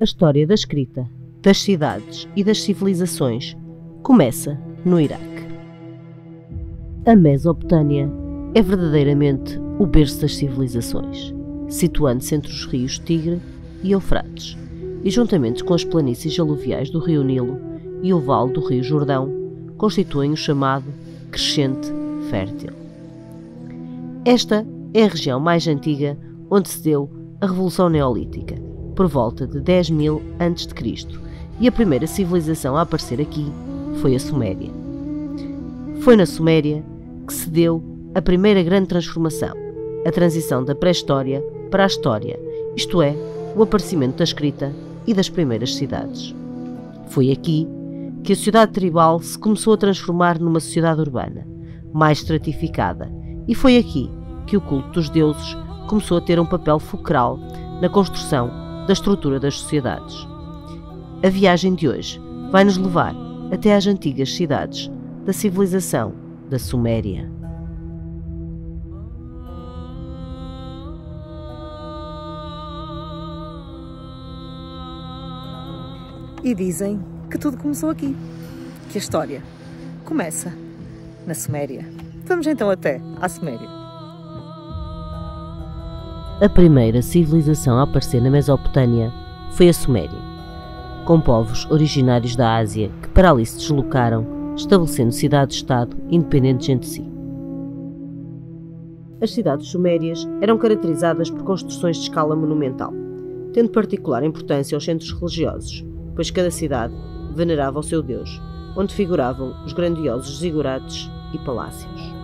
A história da escrita, das cidades e das civilizações começa no Iraque. A Mesopotâmia é verdadeiramente o berço das civilizações, situando-se entre os rios Tigre e Eufrates, e juntamente com as planícies aluviais do rio Nilo e o vale do rio Jordão, constituem o chamado Crescente Fértil. Esta é a região mais antiga onde se deu a Revolução Neolítica, por volta de 10.000 a.C., e a primeira civilização a aparecer aqui foi a Suméria. Foi na Suméria que se deu a primeira grande transformação, a transição da pré-história para a história, isto é, o aparecimento da escrita e das primeiras cidades. Foi aqui que a sociedade tribal se começou a transformar numa sociedade urbana, mais estratificada, e foi aqui que o culto dos deuses começou a ter um papel fulcral na construção da estrutura das sociedades. A viagem de hoje vai nos levar até às antigas cidades da civilização da Suméria. E dizem que tudo começou aqui, que a história começa na Suméria. Vamos então até à Suméria. A primeira civilização a aparecer na Mesopotâmia foi a Suméria, com povos originários da Ásia que para ali se deslocaram, estabelecendo cidades-estado independentes entre si. As cidades sumérias eram caracterizadas por construções de escala monumental, tendo particular importância aos centros religiosos, pois cada cidade venerava o seu deus, onde figuravam os grandiosos zigurates e palácios.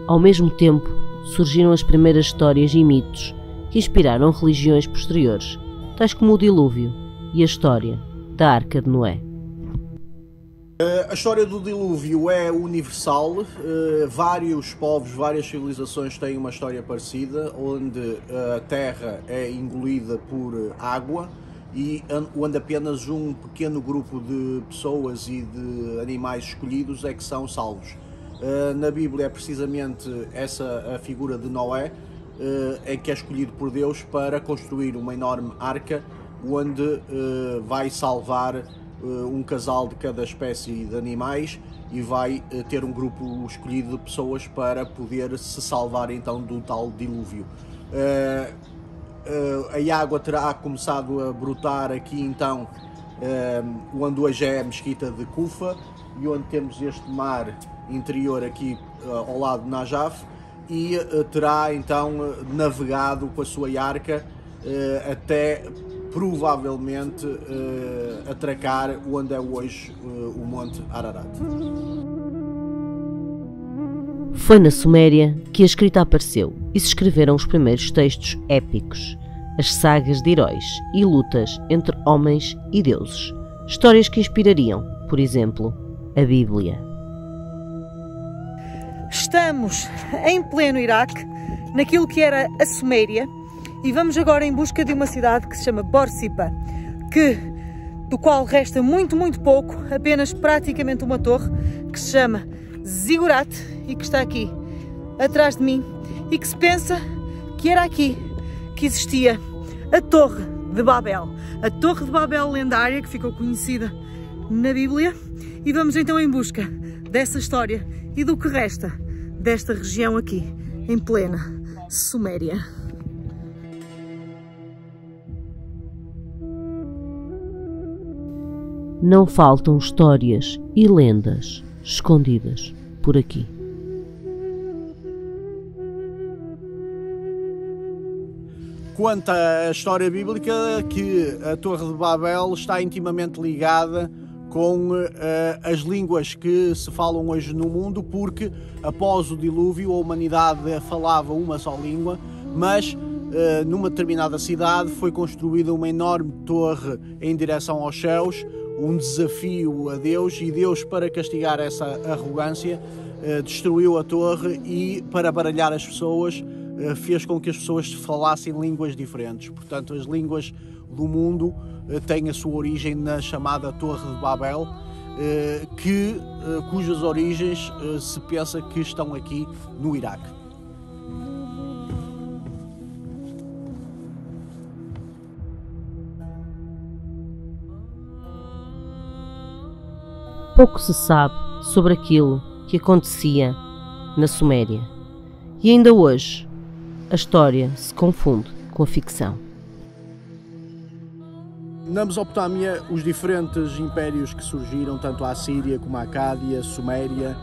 Ao mesmo tempo, surgiram as primeiras histórias e mitos que inspiraram religiões posteriores, tais como o dilúvio e a história da Arca de Noé. A história do dilúvio é universal, vários povos, várias civilizações têm uma história parecida, onde a terra é engolida por água e onde apenas um pequeno grupo de pessoas e de animais escolhidos é que são salvos. Na Bíblia é precisamente essa a figura de Noé, em que é escolhido por Deus para construir uma enorme arca, onde vai salvar um casal de cada espécie de animais e vai ter um grupo escolhido de pessoas para poder se salvar então do tal dilúvio. A água terá começado a brotar aqui então onde hoje é a mesquita de Kufa e onde temos este mar interior aqui ao lado de Najaf, e terá então navegado com a sua arca até provavelmente atracar onde é hoje o Monte Ararat. Foi na Suméria que a escrita apareceu e se escreveram os primeiros textos épicos, as sagas de heróis e lutas entre homens e deuses, histórias que inspirariam, por exemplo, a Bíblia. Estamos em pleno Iraque, naquilo que era a Suméria, e vamos agora em busca de uma cidade que se chama Borsippa, do qual resta muito pouco, apenas praticamente uma torre, que se chama Ziggurat e que está aqui atrás de mim, e que se pensa que era aqui que existia a Torre de Babel. A Torre de Babel lendária, que ficou conhecida na Bíblia, e vamos então em busca dessa história e do que resta desta região aqui, em plena Suméria. Não faltam histórias e lendas escondidas por aqui. Conta a história bíblica que a Torre de Babel está intimamente ligada com as línguas que se falam hoje no mundo, porque após o dilúvio a humanidade falava uma só língua, mas numa determinada cidade foi construída uma enorme torre em direção aos céus, um desafio a Deus, e Deus, para castigar essa arrogância, destruiu a torre e, para baralhar as pessoas, fez com que as pessoas falassem línguas diferentes. Portanto, as línguas do mundo têm a sua origem na chamada Torre de Babel, cujas origens se pensa que estão aqui no Iraque. pouco se sabe sobre aquilo que acontecia na Suméria. E ainda hoje, a história se confunde com a ficção. Na Mesopotâmia, os diferentes impérios que surgiram, tanto a Assíria como a Acádia, Suméria,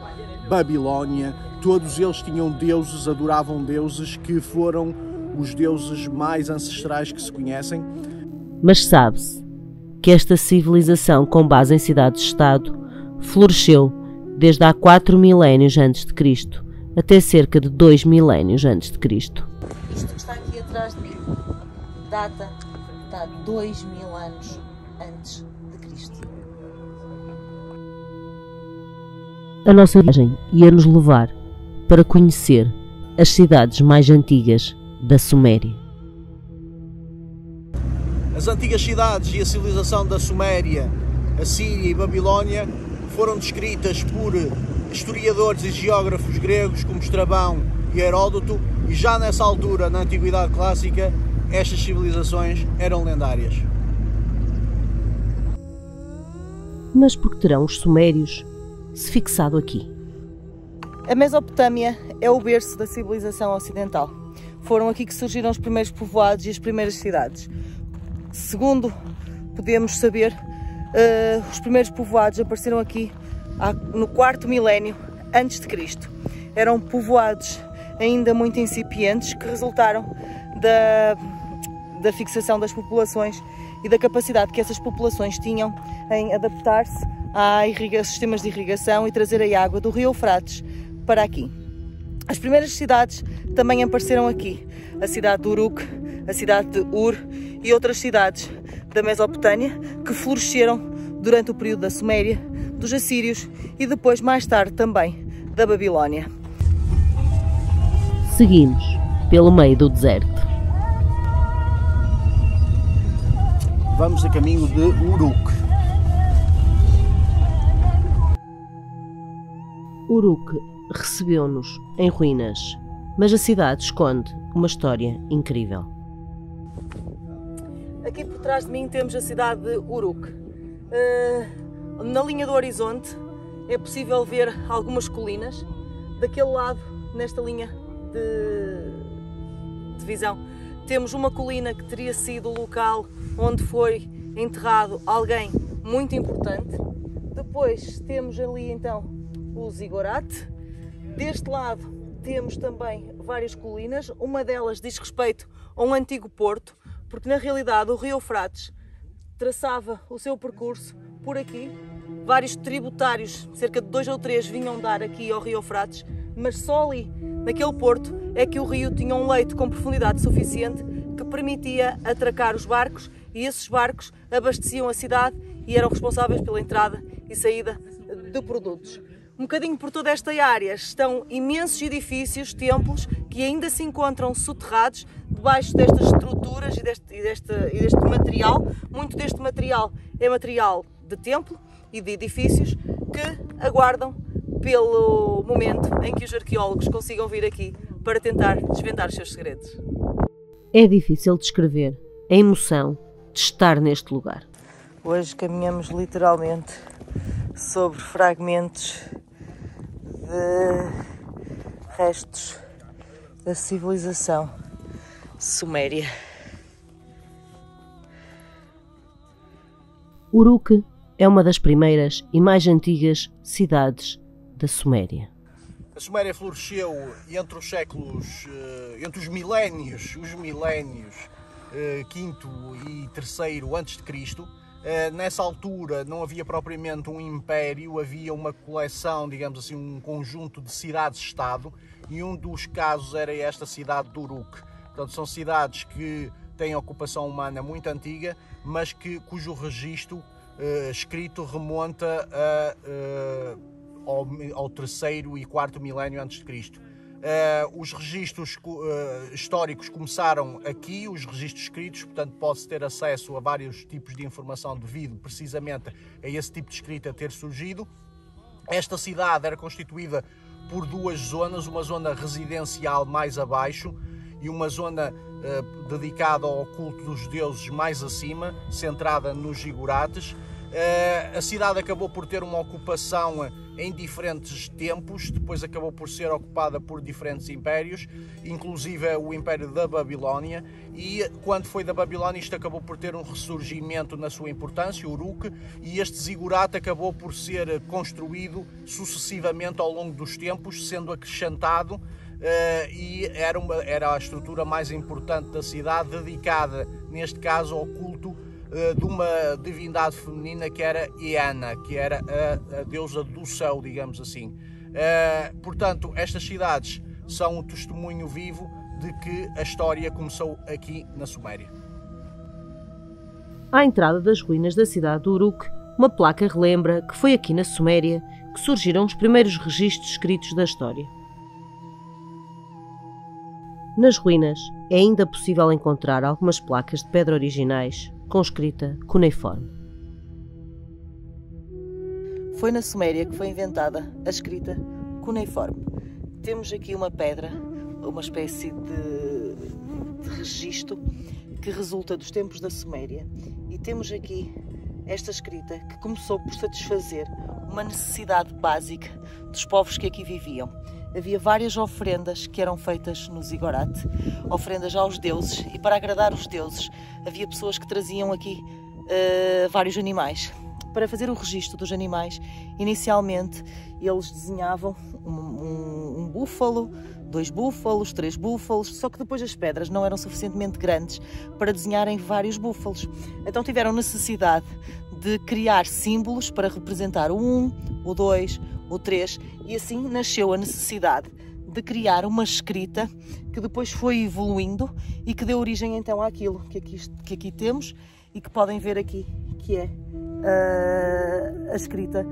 Babilónia, todos eles tinham deuses, adoravam deuses que foram os deuses mais ancestrais que se conhecem. Mas sabe-se que esta civilização com base em cidades-estado floresceu desde há 4 milénios antes de Cristo até cerca de 2 milénios antes de Cristo. Isto que está aqui atrás de mim data de 2000 anos antes de Cristo. A nossa viagem ia-nos levar para conhecer as cidades mais antigas da Suméria. As antigas cidades e a civilização da Suméria, Assíria e Babilónia foram descritas por historiadores e geógrafos gregos como Estrabão e Heródoto, e já nessa altura, na Antiguidade Clássica, estas civilizações eram lendárias. Mas por que terão os sumérios se fixado aqui? A Mesopotâmia é o berço da civilização ocidental. Foram aqui que surgiram os primeiros povoados e as primeiras cidades. Segundo podemos saber, os primeiros povoados apareceram aqui no 4º milénio antes de Cristo. Eram povoados ainda muito incipientes que resultaram da fixação das populações e da capacidade que essas populações tinham em adaptar-se a sistemas de irrigação e trazer a água do rio Eufrates para aqui. As primeiras cidades também apareceram aqui, a cidade de Uruk, a cidade de Ur e outras cidades da Mesopotâmia que floresceram durante o período da Suméria, dos Assírios e depois, mais tarde, também da Babilónia. Seguimos pelo meio do deserto. Vamos a caminho de Uruk. Uruk recebeu-nos em ruínas, mas a cidade esconde uma história incrível. Aqui por trás de mim temos a cidade de Uruk. Na linha do horizonte é possível ver algumas colinas. Daquele lado, nesta linha de visão, temos uma colina que teria sido o local onde foi enterrado alguém muito importante. Depois temos ali então o Zigorat. Deste lado temos também várias colinas. Uma delas diz respeito a um antigo porto, porque na realidade o rio Eufrates traçava o seu percurso por aqui. Vários tributários, cerca de 2 ou 3, vinham dar aqui ao rio Eufrates, mas só ali, naquele porto, é que o rio tinha um leito com profundidade suficiente que permitia atracar os barcos, e esses barcos abasteciam a cidade e eram responsáveis pela entrada e saída de produtos. Um bocadinho por toda esta área estão imensos edifícios, templos, que ainda se encontram soterrados debaixo destas estruturas e deste material. Muito deste material é material de templo e de edifícios que aguardam pelo momento em que os arqueólogos consigam vir aqui para tentar desvendar os seus segredos. É difícil descrever a emoção de estar neste lugar. Hoje caminhamos literalmente sobre fragmentos de restos da civilização suméria. Uruk é uma das primeiras e mais antigas cidades da Suméria. A Suméria floresceu entre os séculos, entre os milénios quinto e terceiro antes de Cristo. Nessa altura não havia propriamente um império, havia uma coleção, digamos assim, um conjunto de cidades-estado, e um dos casos era esta cidade de Uruk. Portanto, são cidades que têm ocupação humana muito antiga, mas cujo registro escrito remonta ao terceiro e quarto milénio antes de Cristo. Os registros históricos começaram aqui, os registros escritos, portanto pode-se ter acesso a vários tipos de informação devido precisamente a esse tipo de escrita ter surgido. Esta cidade era constituída por 2 zonas, uma zona residencial mais abaixo e uma zona dedicada ao culto dos deuses mais acima, centrada nos zigurates. A cidade acabou por ter uma ocupação em diferentes tempos, depois acabou por ser ocupada por diferentes impérios, inclusive o Império da Babilónia, e quando foi da Babilónia isto acabou por ter um ressurgimento na sua importância, Uruk, e este zigurate acabou por ser construído sucessivamente ao longo dos tempos, sendo acrescentado, e era a estrutura mais importante da cidade, dedicada neste caso ao culto de uma divindade feminina que era Iana, que era a deusa do céu, digamos assim. Portanto, estas cidades são um testemunho vivo de que a história começou aqui na Suméria. À entrada das ruínas da cidade de Uruk, uma placa relembra que foi aqui na Suméria que surgiram os primeiros registros escritos da história. Nas ruínas é ainda possível encontrar algumas placas de pedra originais com escrita cuneiforme. Foi na Suméria que foi inventada a escrita cuneiforme. Temos aqui uma pedra, uma espécie de registro que resulta dos tempos da Suméria, e temos aqui esta escrita que começou por satisfazer uma necessidade básica dos povos que aqui viviam. Havia várias oferendas que eram feitas no zigurate, oferendas aos deuses, e para agradar os deuses havia pessoas que traziam aqui vários animais. Para fazer o registro dos animais, inicialmente eles desenhavam um búfalo, 2 búfalos, 3 búfalos, só que depois as pedras não eram suficientemente grandes para desenharem vários búfalos. Então tiveram necessidade de criar símbolos para representar o 1, o 2, o 3, e assim nasceu a necessidade de criar uma escrita que depois foi evoluindo e que deu origem então àquilo que aqui temos e que podem ver aqui, que é a escrita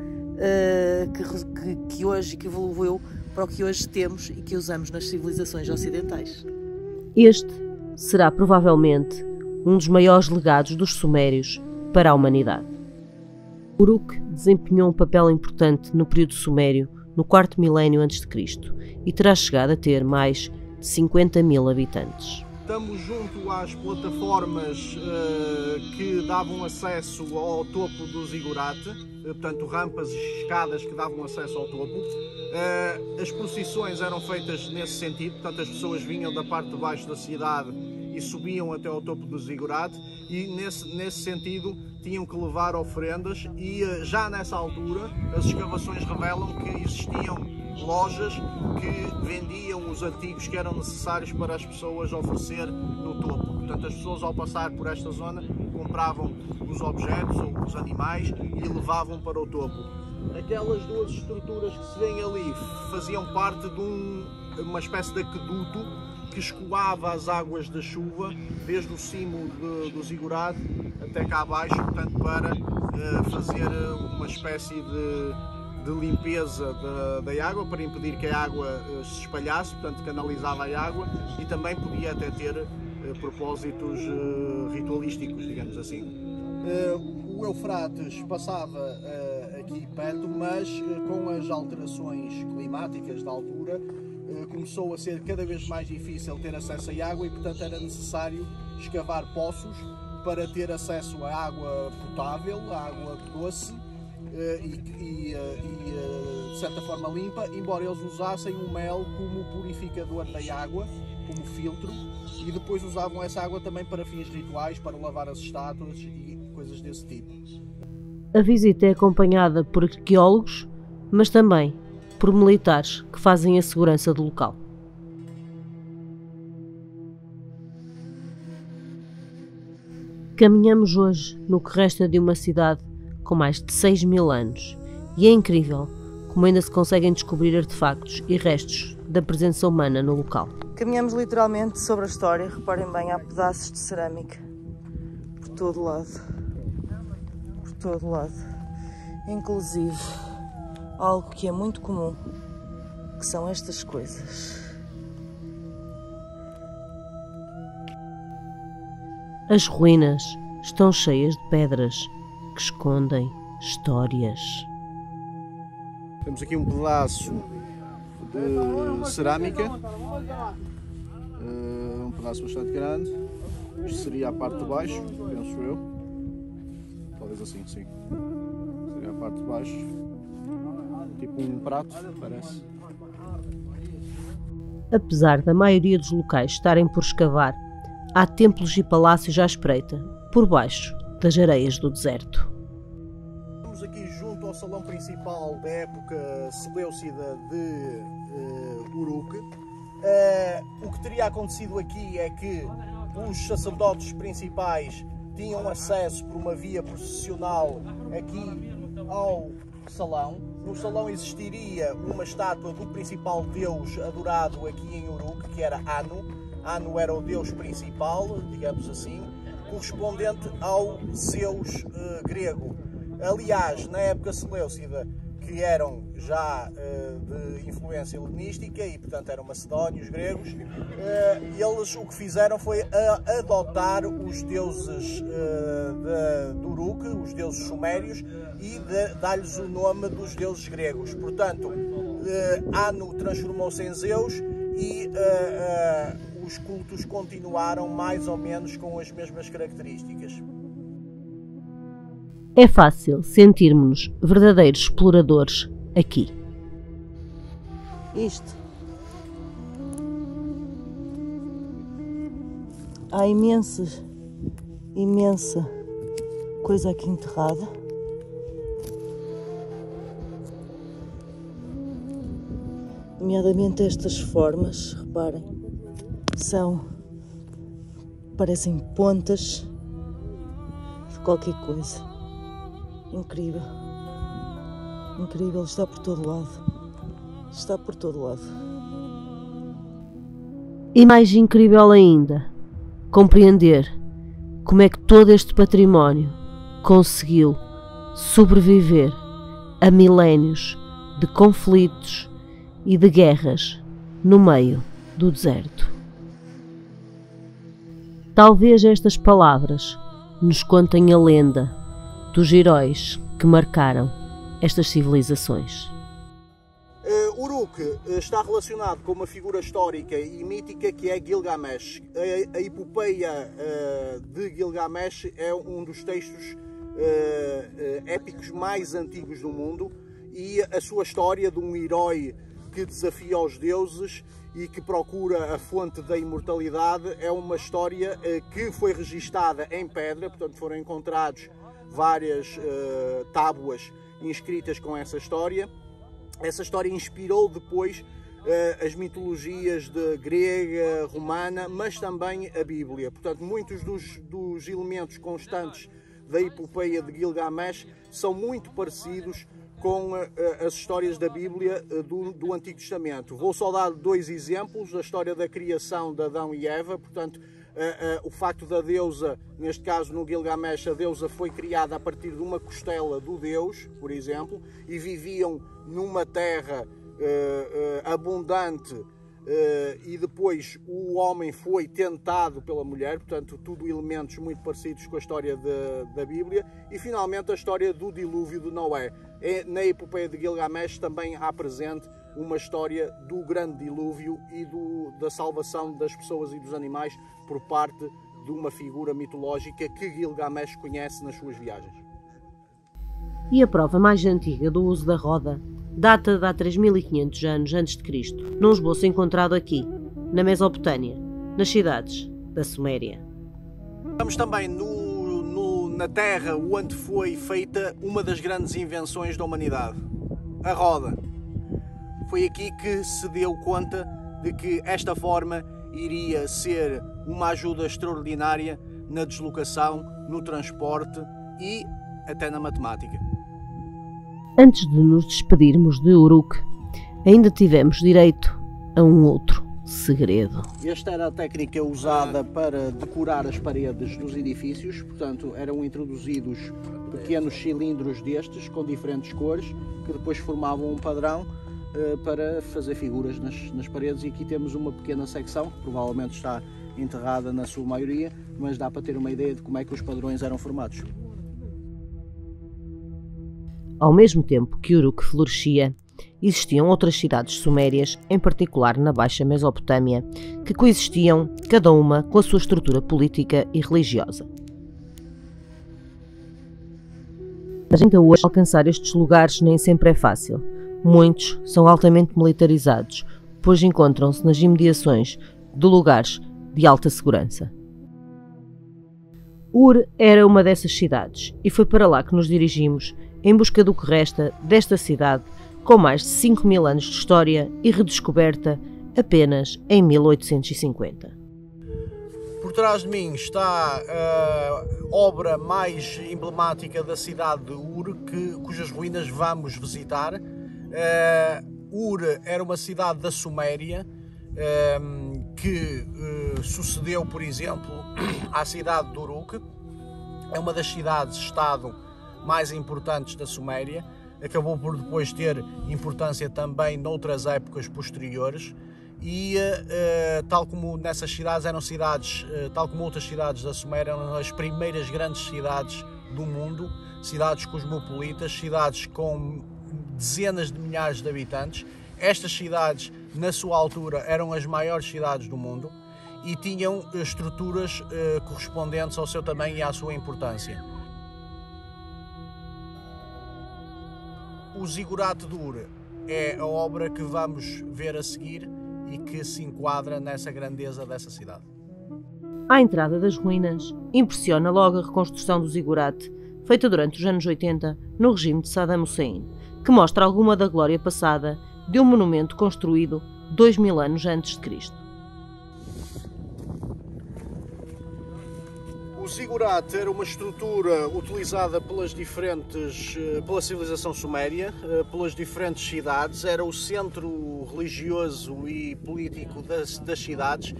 que hoje, que evoluiu para o que hoje temos e que usamos nas civilizações ocidentais. Este será provavelmente um dos maiores legados dos sumérios para a humanidade. Uruk desempenhou um papel importante no período sumério no 4º milénio a.C. e terá chegado a ter mais de 50.000 habitantes. Estamos junto às plataformas que davam acesso ao topo do zigurate, portanto rampas e escadas que davam acesso ao topo. As procissões eram feitas nesse sentido, portanto as pessoas vinham da parte de baixo da cidade e subiam até ao topo do zigurate, e nesse sentido tinham que levar oferendas, e já nessa altura as escavações revelam que existiam lojas que vendiam os artigos que eram necessários para as pessoas oferecer no topo. Portanto, as pessoas ao passar por esta zona compravam os objetos ou os animais e levavam para o topo. Aquelas 2 estruturas que se vêem ali faziam parte de uma espécie de aqueduto que escoava as águas da chuva desde o cimo do zigurate até cá abaixo, portanto, para fazer uma espécie de limpeza da água, para impedir que a água se espalhasse, portanto canalizava a água, e também podia até ter propósitos ritualísticos, digamos assim. O Eufrates passava aqui perto, mas com as alterações climáticas da altura começou a ser cada vez mais difícil ter acesso à água, e portanto era necessário escavar poços para ter acesso à água potável, à água doce, e de certa forma limpa, embora eles usassem o mel como purificador da água, como filtro, e depois usavam essa água também para fins rituais, para lavar as estátuas e coisas desse tipo. A visita é acompanhada por arqueólogos, mas também por militares que fazem a segurança do local. Caminhamos hoje no que resta de uma cidade com mais de 6.000 anos, e é incrível como ainda se conseguem descobrir artefactos e restos da presença humana no local. Caminhamos literalmente sobre a história. Reparem bem, há pedaços de cerâmica por todo lado. Por todo lado. Inclusive, algo que é muito comum, que são estas coisas. As ruínas estão cheias de pedras que escondem histórias. Temos aqui um pedaço de cerâmica, um pedaço bastante grande. Isto seria a parte de baixo, penso eu. Talvez assim, sim. parte de baixo, tipo um prato, parece. Apesar da maioria dos locais estarem por escavar, há templos e palácios à espreita, por baixo das areias do deserto. Estamos aqui junto ao salão principal da época seleucida de Uruk. O que teria acontecido aqui é que os sacerdotes principais tinham acesso por uma via processional aqui ao salão. No salão existiria uma estátua do principal deus adorado aqui em Uruk, que era Anu. Anu era o deus principal, digamos assim, correspondente ao Zeus grego. Aliás, na época seleucida, que eram já de influência helenística e, portanto, eram macedónios, gregos, eles o que fizeram foi adotar os deuses de Uruk, os deuses sumérios, e dar-lhes o nome dos deuses gregos. Portanto, Anu transformou-se em Zeus e os cultos continuaram mais ou menos com as mesmas características. É fácil sentirmos-nos verdadeiros exploradores aqui. Isto. Há imensa coisa aqui enterrada. Nomeadamente estas formas, reparem, parecem pontas de qualquer coisa. Incrível, incrível, está por todo lado, está por todo lado. E mais incrível ainda, compreender como é que todo este património conseguiu sobreviver a milénios de conflitos e de guerras no meio do deserto. Talvez estas palavras nos contem a lenda dos heróis que marcaram estas civilizações. Uruk está relacionado com uma figura histórica e mítica que é Gilgamesh. A epopeia de Gilgamesh é um dos textos épicos mais antigos do mundo, e a sua história de um herói que desafia os deuses e que procura a fonte da imortalidade é uma história que foi registada em pedra. Portanto, foram encontrados várias tábuas inscritas com essa história. Essa história inspirou depois as mitologias grega, romana, mas também a Bíblia. Portanto, muitos dos elementos constantes da epopeia de Gilgamesh são muito parecidos com as histórias da Bíblia do Antigo Testamento. Vou só dar dois exemplos: a história da criação de Adão e Eva. Portanto, o facto da deusa, neste caso no Gilgamesh, a deusa foi criada a partir de uma costela do deus, por exemplo, e viviam numa terra abundante, e depois o homem foi tentado pela mulher. Portanto, tudo elementos muito parecidos com a história da Bíblia. E finalmente a história do dilúvio de Noé. Na epopeia de Gilgamesh também há presente uma história do grande dilúvio e da salvação das pessoas e dos animais por parte de uma figura mitológica que Gilgamesh conhece nas suas viagens. E a prova mais antiga do uso da roda data de há 3.500 anos antes de Cristo, num esboço encontrado aqui, na Mesopotâmia, nas cidades da Suméria. Estamos também na terra onde foi feita uma das grandes invenções da humanidade, a roda. Foi aqui que se deu conta de que esta forma iria ser uma ajuda extraordinária na deslocação, no transporte e até na matemática. Antes de nos despedirmos de Uruk, ainda tivemos direito a um outro segredo. Esta era a técnica usada para decorar as paredes dos edifícios. Portanto, eram introduzidos pequenos cilindros destes com diferentes cores que depois formavam um padrão para fazer figuras nas paredes. E aqui temos uma pequena secção que provavelmente está enterrada na sua maioria, mas dá para ter uma ideia de como é que os padrões eram formados. Ao mesmo tempo que Uruk florescia, existiam outras cidades sumérias, em particular na Baixa Mesopotâmia, que coexistiam, cada uma com a sua estrutura política e religiosa. Mas ainda hoje, alcançar estes lugares nem sempre é fácil. Muitos são altamente militarizados, pois encontram-se nas imediações de lugares de alta segurança. Ur era uma dessas cidades e foi para lá que nos dirigimos em busca do que resta desta cidade com mais de 5.000 anos de história e redescoberta apenas em 1850. Por trás de mim está a obra mais emblemática da cidade de Ur, cujas ruínas vamos visitar. Ur era uma cidade da Suméria que sucedeu, por exemplo, à cidade de Uruk. É uma das cidades-estado mais importantes da Suméria. Acabou por depois ter importância também noutras épocas posteriores. E tal como nessas cidades eram cidades, tal como outras cidades da Suméria, eram as primeiras grandes cidades do mundo, cidades cosmopolitas, cidades com dezenas de milhares de habitantes. Estas cidades, na sua altura, eram as maiores cidades do mundo e tinham estruturas correspondentes ao seu tamanho e à sua importância. O Ziggurat de Ur é a obra que vamos ver a seguir e que se enquadra nessa grandeza dessa cidade. À entrada das ruínas, impressiona logo a reconstrução do Ziggurat, feita durante os anos 80 no regime de Saddam Hussein, que mostra alguma da glória passada de um monumento construído 2000 anos antes de Cristo. O Ziggurat era uma estrutura utilizada pela civilização suméria, pelas diferentes cidades, era o centro religioso e político das cidades.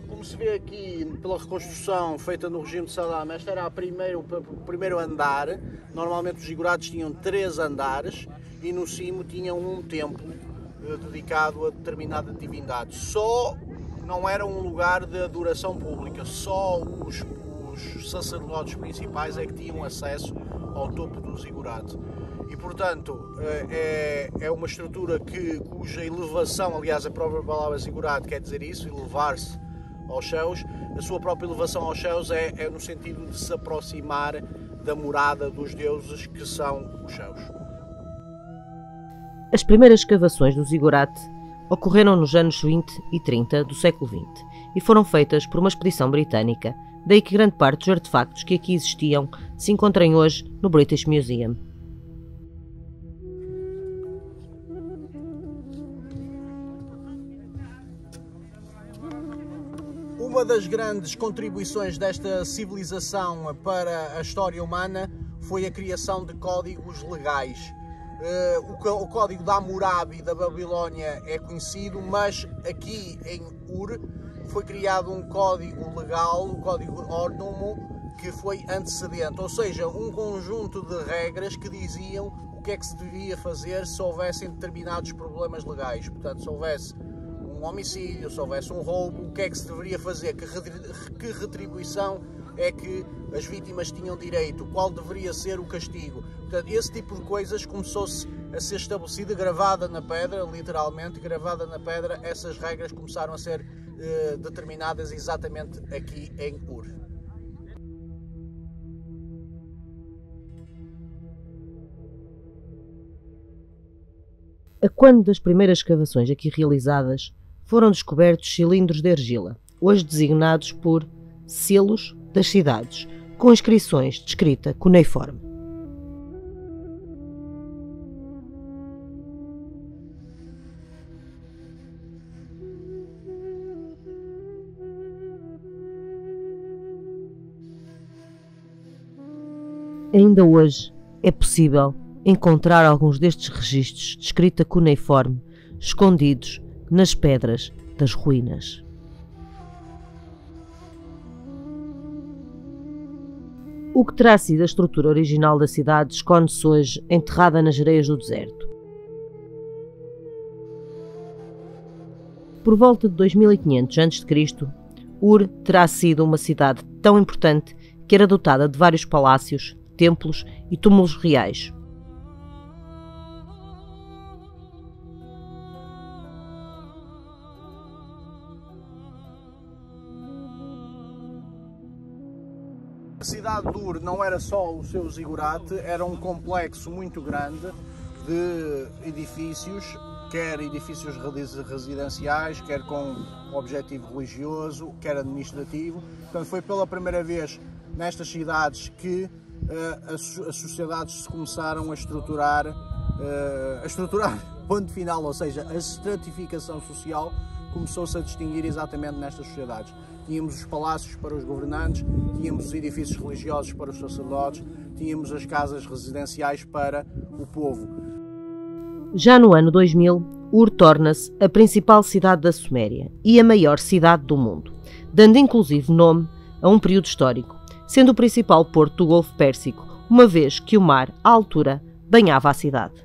Como se vê aqui pela reconstrução feita no regime de Saddam, este era o primeiro andar. Normalmente os Ziggurats tinham 3 andares e no cimo tinham um templo dedicado a determinada divindade. Só não era um lugar de adoração pública, só os sacerdotes principais é que tinham acesso ao topo do Ziggurat. E portanto é uma estrutura cuja elevação, aliás a própria palavra Ziggurat quer dizer isso, elevar-se aos céus. A sua própria elevação aos céus é no sentido de se aproximar da morada dos deuses que são os céus. As primeiras escavações do Ziggurat ocorreram nos anos 20 e 30 do século XX e foram feitas por uma expedição britânica, daí que grande parte dos artefactos que aqui existiam se encontrem hoje no British Museum. Uma das grandes contribuições desta civilização para a história humana foi a criação de códigos legais. O código da Hammurabi da Babilónia é conhecido, mas aqui em Ur foi criado um código legal, o código Ordnung, que foi antecedente, ou seja, um conjunto de regras que diziam o que é que se devia fazer se houvessem determinados problemas legais. Portanto, se houvesse um homicídio, se houvesse um roubo, o que é que se deveria fazer, que retribuição é que as vítimas tinham direito, qual deveria ser o castigo. Portanto, esse tipo de coisas começou-se a ser estabelecida, gravada na pedra, literalmente gravada na pedra. Essas regras começaram a ser determinadas exatamente aqui em Ur. A quando das primeiras escavações aqui realizadas, foram descobertos cilindros de argila, hoje designados por selos das cidades, com inscrições de escrita cuneiforme. Ainda hoje é possível encontrar alguns destes registros de escrita cuneiforme escondidos nas pedras das ruínas. O que terá sido a estrutura original da cidade esconde-se hoje enterrada nas areias do deserto. Por volta de 2500 a.C., Ur terá sido uma cidade tão importante que era dotada de vários palácios, templos e túmulos reais. A cidade de Ur não era só o seu zigurate, era um complexo muito grande de edifícios, quer edifícios residenciais, quer com objetivo religioso, quer administrativo. Portanto, foi pela primeira vez nestas cidades que as sociedades se começaram a estruturar, ponto final, ou seja, a estratificação social começou-se a distinguir exatamente nestas sociedades. Tínhamos os palácios para os governantes, tínhamos os edifícios religiosos para os sacerdotes, tínhamos as casas residenciais para o povo. Já no ano 2000, Ur torna-se a principal cidade da Suméria e a maior cidade do mundo, dando inclusive nome a um período histórico, sendo o principal porto do Golfo Pérsico, uma vez que o mar, à altura, banhava a cidade.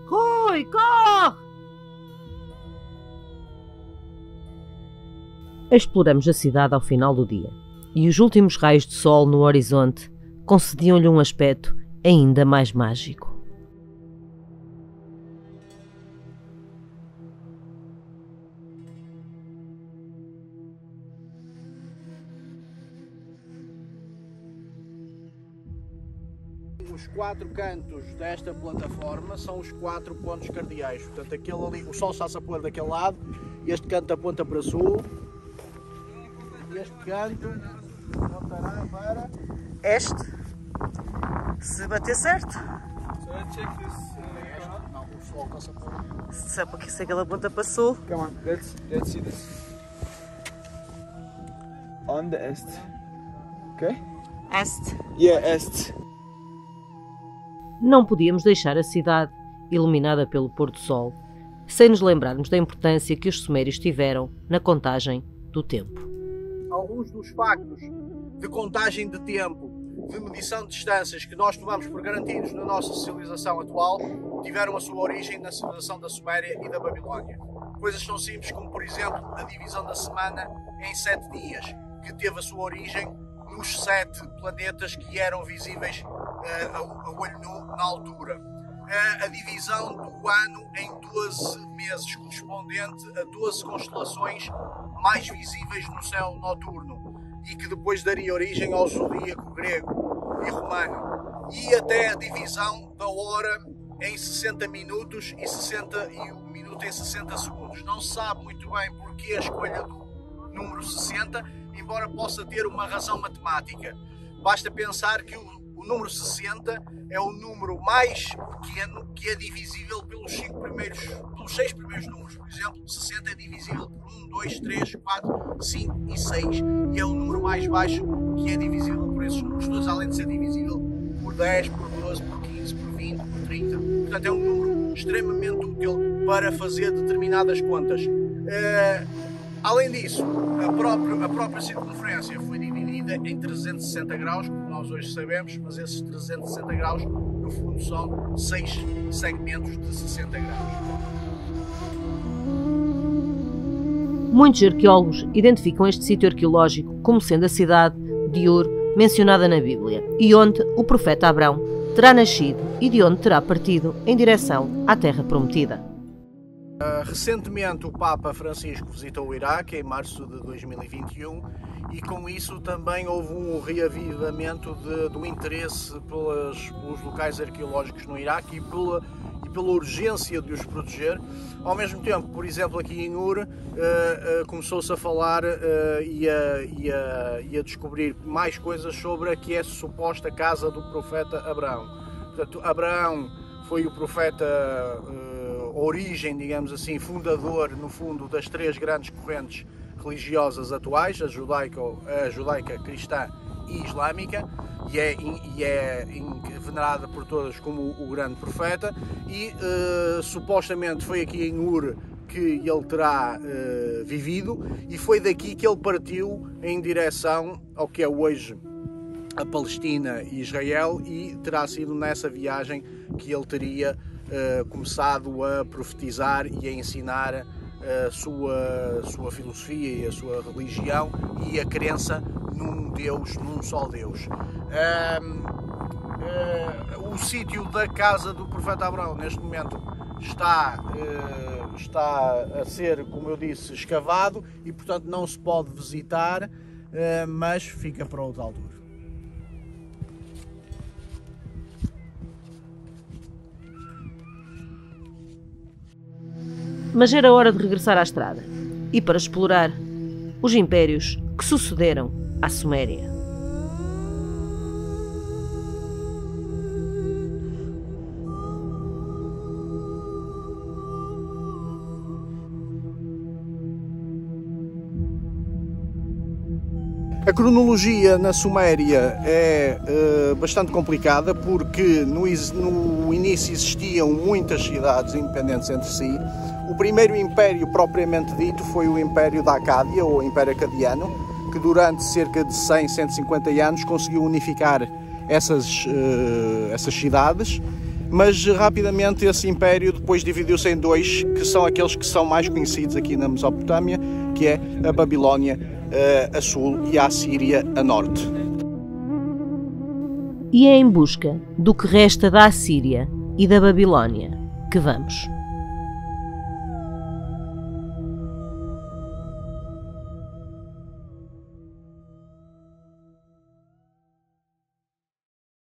Rui, corre! Exploramos a cidade ao final do dia, e os últimos raios de sol no horizonte concediam-lhe um aspecto ainda mais mágico. Os 4 cantos desta plataforma são os 4 pontos cardeais. Portanto, aquele ali, o sol está-se a pôr daquele lado, este canto aponta para sul, este canto apontará para Este. Se bater certo. Não, o sol está-se a pôr. Se aquela ponta para sul. Come on, let's see this. On the east. Okay? Este. Yeah, east. Não podíamos deixar a cidade, iluminada pelo pôr do sol, sem nos lembrarmos da importância que os sumérios tiveram na contagem do tempo. Alguns dos factos de contagem de tempo, de medição de distâncias que nós tomamos por garantidos na nossa civilização atual, tiveram a sua origem na civilização da Suméria e da Babilónia. Coisas tão simples como, por exemplo, a divisão da semana em 7 dias, que teve a sua origem nos 7 planetas que eram visíveis a olho nu na altura. A divisão do ano em 12 meses, correspondente a 12 constelações mais visíveis no céu noturno, e que depois daria origem ao zodíaco grego e romano. E até a divisão da hora em 60 minutos e o minuto em 60 segundos. Não se sabe muito bem porque a escolha do número 60, embora possa ter uma razão matemática. Basta pensar que o número 60 é o número mais pequeno que é divisível pelos 6 primeiros números. Por exemplo, 60 é divisível por 1, 2, 3, 4, 5 e 6. E é o número mais baixo que é divisível por esses números todos, além de ser divisível por 10, por 12, por 15, por 20, por 30. Portanto, é um número extremamente útil para fazer determinadas contas. Além disso, a própria circunferência foi dividida em 360 graus, como nós hoje sabemos, mas esses 360 graus, no fundo, são 6 segmentos de 60 graus. Muitos arqueólogos identificam este sítio arqueológico como sendo a cidade de Ur, mencionada na Bíblia, e onde o profeta Abrão terá nascido e de onde terá partido em direção à Terra Prometida. Recentemente o Papa Francisco visitou o Iraque, em março de 2021, e com isso também houve um reavivamento do interesse pelos locais arqueológicos no Iraque e pela urgência de os proteger. Ao mesmo tempo, por exemplo, aqui em Ur, começou-se a falar e a descobrir mais coisas sobre a que é suposta casa do profeta Abraão. Portanto, Abraão foi o profeta origem, digamos assim, fundador, no fundo, das 3 grandes correntes religiosas atuais, a judaica, cristã e islâmica, e é venerada por todas como o grande profeta, e supostamente foi aqui em Ur que ele terá vivido, e foi daqui que ele partiu em direção ao que é hoje a Palestina e Israel, e terá sido nessa viagem que ele teria começado a profetizar e a ensinar a sua filosofia e a sua religião e a crença num Deus, num só Deus. O sítio da casa do profeta Abraão neste momento está a ser, como eu disse, escavado e portanto não se pode visitar, mas fica para outra altura. Mas era hora de regressar à estrada e para explorar os impérios que sucederam à Suméria. A cronologia na Suméria é bastante complicada porque no início existiam muitas cidades independentes entre si. O primeiro império propriamente dito foi o Império da Acádia, ou Império Acadiano, que durante cerca de 100, 150 anos conseguiu unificar essas cidades, mas rapidamente esse império depois dividiu-se em dois, que são aqueles que são mais conhecidos aqui na Mesopotâmia, que é a Babilónia a sul e a Assíria a norte. E é em busca do que resta da Assíria e da Babilónia que vamos.